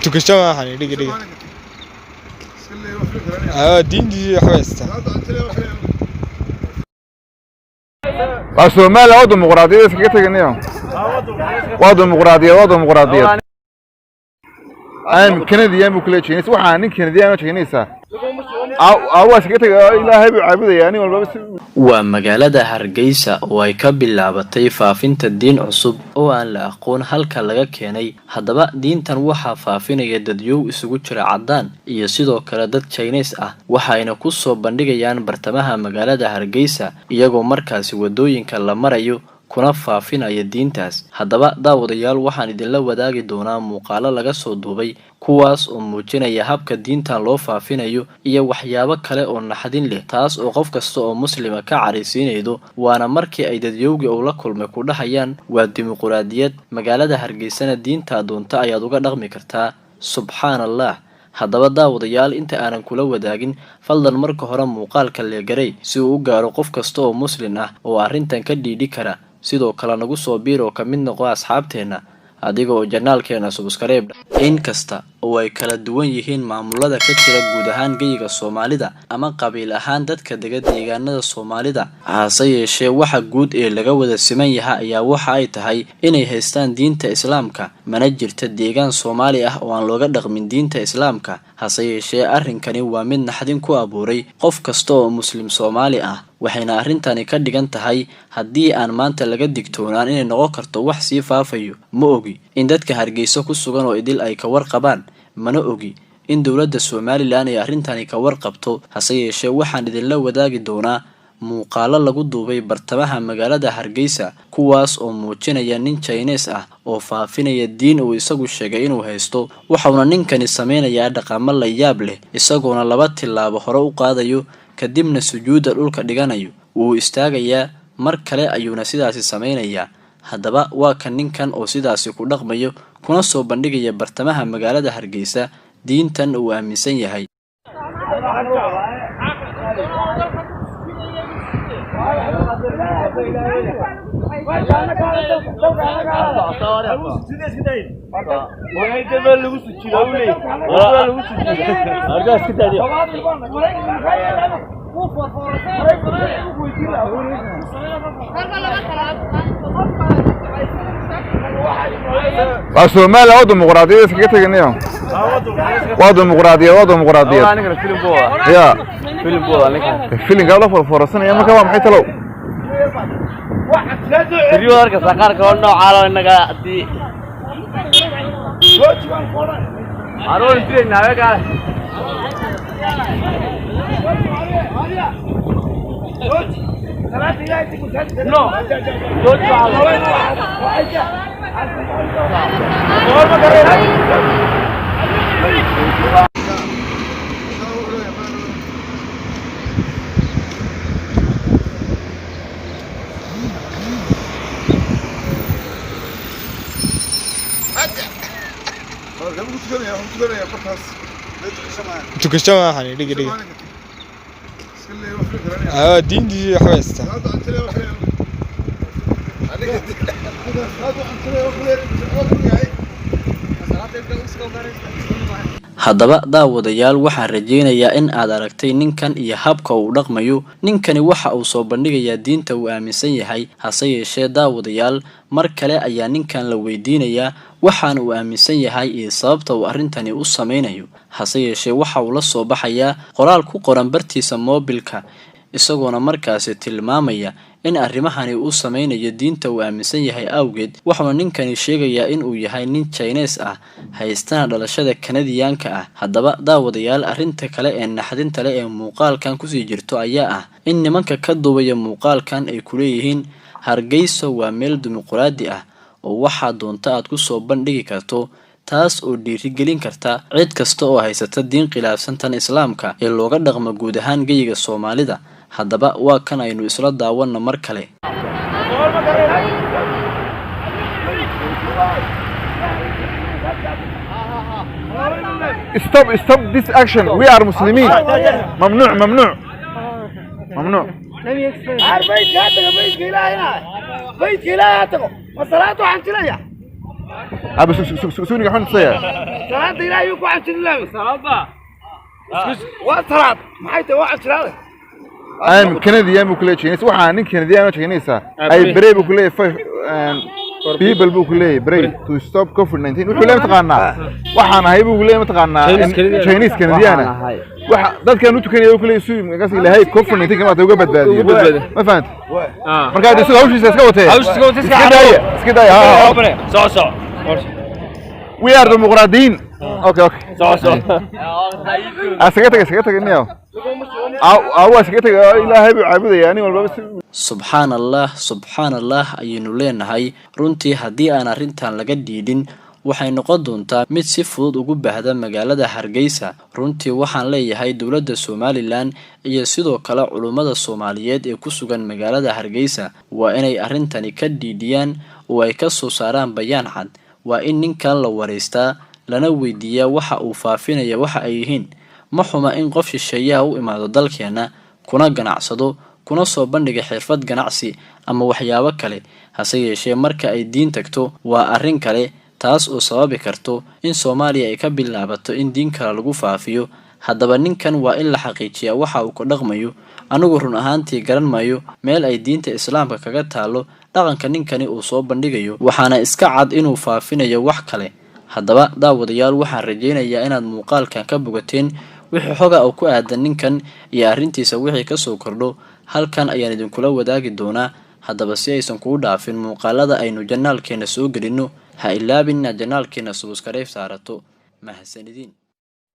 tukashada waxaan dhigi diintii xaweesta Soomaaliya waa dimuqraadiyad iskaga taganayo waa dimuqraadiyad Canadian buu kula jeeynaysaa waxaan nin Canadian oo jeeynaysaa ilaahay buu caabudaya ani walba waa magaalada Hargeysa oo ay ka bilaabatay faafinta diin cusub oo aan la aqoon halka laga keenay haddaba diintan waxa faafinaya dadyow isugu jira cadaan iyo sidoo kale dad Chinese ah waxayna ku soo bandhigayaan bartamaha magaalada Hargeysa iyagoo markaasi wadooyinka la marayo kuna faafinaya diintaas haddaba daawadayaal waxaan idinla wadaagi doonaa muuqaalo laga soo duubay kuwaas oo muujinaya habka diintan loo faafinayo iyo waxyaabo kale oo naxdin leh taas oo qof kasta oo muslima ka careysiinaydo waana markii ay dadyowga oo la kulmay ku dhahayaan waa dimuqraadiyad magaalada Hargeysana diinta doonta ayaad uga dhaqmi kartaa subxaanallah haddaba daawadayaal inta aanan kula wadaagin fadlan marka hore muuqaalka leegaray si uu u gaaro qof kasta oo muslim ah oo arrintan ka dhiidhi kara sidoo kale nagu soo biiro ka mid noqo asxaabteena adiga oo janaalkeena subscribe in kasta oo ay kala duwan yihiin maamulada ka jira guud ahaan geyga Soomaalida ama qabiil ahaan dadka deegaanada Soomaalida hase yeeshee waxa guud ee laga wada siman yahay ayaa waxa ay tahay inay haystaan diinta Islaamka mana jirto deegaan Soomaali ah oo aan looga dhaqmin diinta Islaamka hase yeeshee arrinkani waa mid naxdin ku abuuray qof kasta oo muslim Soomaali ah waxayna arrintani ka dhigan tahay haddii aan maanta laga digtoonaan inay noqon karto wax sii faafayo ma ogi in dadka Hargeysa ku sugan oo idil ay ka warqabaan mana ogi in dawladda Soomaaliland ay arrintani ka warqabto hase yeeshee waxaan idinla wadaagi doonaa muuqaalo lagu duubay bartamaha magaalada Hargeysa kuwaas oo muujinaya nin Chinese ah oo faafinaya diin uu isagu sheegay inuu haysto waxaana ninkani sameeynaya dhaqamo la yaab leh isagoona laba tilaabo hore u qaadayo kadibna sujuuda dhulka dhiganayo wuu istaagayaa mar kale ayuuna sidaasi sameeynaya haddaba waa kan ninkan oo sidaasi ku dhaqmayo kuna soo bandhigaya bartamaha magaalada Hargeysa diintan uu aaminsan yahay Soomaaliya waa dimuqraadiyad iskaga taganayo waa dimuqraadiyad ya filimka la forforsanaya marka waa maxay talow riyoodarka saqaar kale noocaalo inaga hadii aroon tirina ayaga no tukashada waxaan dhigi diintii xaweesta haddaba daawadayaal waxaan rajeynayaa in aad aragtay ninkan iyo habka uu dhaqmayo ninkani waxa uu soo bandhigayaa diinta uu aaminsan yahay hase yeeshee daawadayaal mar kale ayaa ninkan la weydiinayaa waxaan uu aaminsan yahay iyo sababta uu arrintani u sameynayo hase yeeshee waxa uu la soo baxayaa qoraal ku qoran bartiisa moobilka isagoona markaasi tilmaamaya in arrimahani uu sameynayo diinta uu aaminsan yahay awgeed waxaana ninkani sheegayaa in uu yahay nin Chinese ah haystana dhalashada Canadianka ah haddaba daawadayaal arrinta kale ee naxdinta leh ee muuqaalkan ku sii jirto ayaa ah in nimanka ka duubaya muuqaalkan ay ku leeyihiin Hargeysa waa meel dimuqraadi ah oo waxa doonta aad ku soo bandhigi karto taas oo dhiirigelin karta cid kasta oo haysata diin khilaafsan tan Islaamka ee looga dhaqmo guud ahaan geyga Soomaalida haddaba waa kan aynu isla daawana mar kale stop this action we are Muslimin ممنوع بيت إلهي هاتقو وصلاته عن تليا أبى سوني حن سيا salaada ilaahay ku cajilay salaada waa salaad maxay tahay waa cajilay أنا كندي أنا بقول شيء نسوي أنا كندي أنا شيء نسا أي بري بقول people بقول بري to stop COVID-19 بقول لهم تقارنا وحنا هاي بقول لهم تقارنا Chinese كندي أنا ضد كانوا تكني بقول يسوي قصدي لهاي COVID-19 كمان تبغى بدادي ما فهمت مركز يسوي هوش يسكوته اسكت صو we are ديمقراطيين اوكي اسكت إنه أو اسكت إلهي بعبده يعني والله بس subxaan allah ayaynu leenahay runtii haddii aan arrintan laga dhiidhin waxay noqon doontaa mid si fudud ugu baahda magaalada Hargeysa. Runtii waxaan leeyahay dowladda Somaliland iyo sidoo kale culimada Soomaaliyeed ee ku sugan magaalada Hargeysa waa inay arrintani ka dhiidhiyaan oo ay ka soo saaraan bayaan cad. Waa in ninkan la wareystaa lana weydiiyaa waxa uu faafinayo waxa ay yihiin. Ma xuma in qof shisheeyaha u imaado dalkeena kuna ganacsado kuna soo bandhiga xirfad ganacsi ama waxyaabo kale, hase yeeshee marka ay diin tagto waa arrin kale, taas oo sababi karto in Soomaaliya ay ka bilaabato in diin kale lagu faafiyo. Haddaba ninkan waa in la xaqiijiyaa waxa uu ku dhaqmayo. Anigu run ahaantii garan maayo meel ay diinta Islaamka kaga taalo dhaqanka ninkani uu soo bandhigayo, waxaana iska cad inuu faafinayo wax kale. Haddaba daawadayaal, waxaan rajaynayaa inaad muuqaalkan ka bogateen wixii xoga oo ku aadan ninkan iyo arrintiisa wixii ka soo kordho halkan ayaan idinkula wadaagi doonaa. Haddaba si aysan kugu dhaafin muuqaalada aynu janaalkeena soo gelino, ha ilaabin inaad janaalkeena subscribe saarato. Mahadsanidin.